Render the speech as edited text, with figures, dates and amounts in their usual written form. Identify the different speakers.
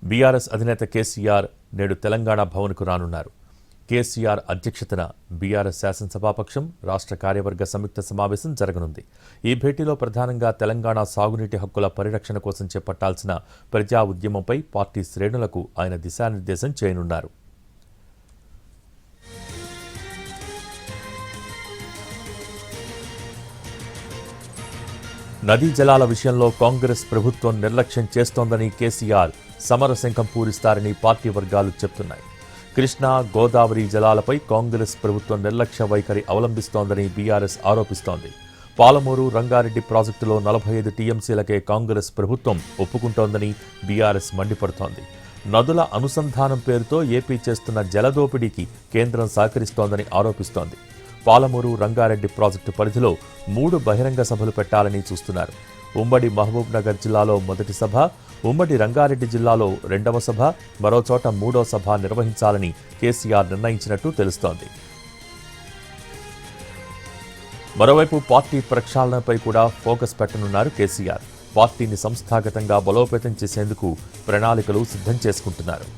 Speaker 1: BRS అధినేత కేసీఆర్ నేడు తెలంగాణ భవన్కు రానున్నారు. కేసీఆర్ అధ్యక్షతన బీఆర్ఎస్ శాసనసభాపక్షం రాష్ట్ర కార్యవర్గ సంయుక్త సమావేశం జరగనుంది. ఈ భేటీలో ప్రధానంగా తెలంగాణ సాగునీటి హక్కుల పరిరక్షణ కోసం చేపట్టాల్సిన ప్రజా ఉద్యమంపై పార్టీ శ్రేణులకు ఆయన దిశానిర్దేశం చేయనున్నారు. నదీ జలాల విషయంలో కాంగ్రెస్ ప్రభుత్వం నిర్లక్ష్యం చేస్తోందని కేసీఆర్ సమరశంఖం పూరిస్తారని పార్టీ వర్గాలు చెబుతున్నాయి. కృష్ణా, గోదావరి జలాలపై కాంగ్రెస్ ప్రభుత్వం నిర్లక్ష్య వైఖరి అవలంబిస్తోందని బీఆర్ఎస్ ఆరోపిస్తోంది. పాలమూరు, రంగారెడ్డి ప్రాజెక్టులో 45 టీఎంసీలకే కాంగ్రెస్ ప్రభుత్వం ఒప్పుకుంటోందని బీఆర్ఎస్ మండిపడుతోంది. నదుల అనుసంధానం పేరుతో ఏపీ చేస్తున్న జలదోపిడీకి కేంద్రం సహకరిస్తోందని ఆరోపిస్తోంది. పాలమూరు, రంగారెడ్డి ప్రాజెక్టు పరిధిలో 3 బహిరంగ సభలు పెట్టాలని చూస్తున్నారు. ఉమ్మడి మహబూబ్ నగర్ జిల్లాలో మొదటి సభ, ఉమ్మడి రంగారెడ్డి జిల్లాలో 2వ సభ, మరోచోట 3వ సభ నిర్వహించాలని కేసీఆర్ నిర్ణయించినట్టు తెలుస్తోంది. మరోవైపు పార్టీ ప్రక్షాళనపై కూడా ఫోకస్ పెట్టనున్నారు కేసీఆర్. పార్టీని సంస్థాగతంగా బలోపేతం చేసేందుకు ప్రణాళికలు సిద్ధం చేసుకుంటున్నారు.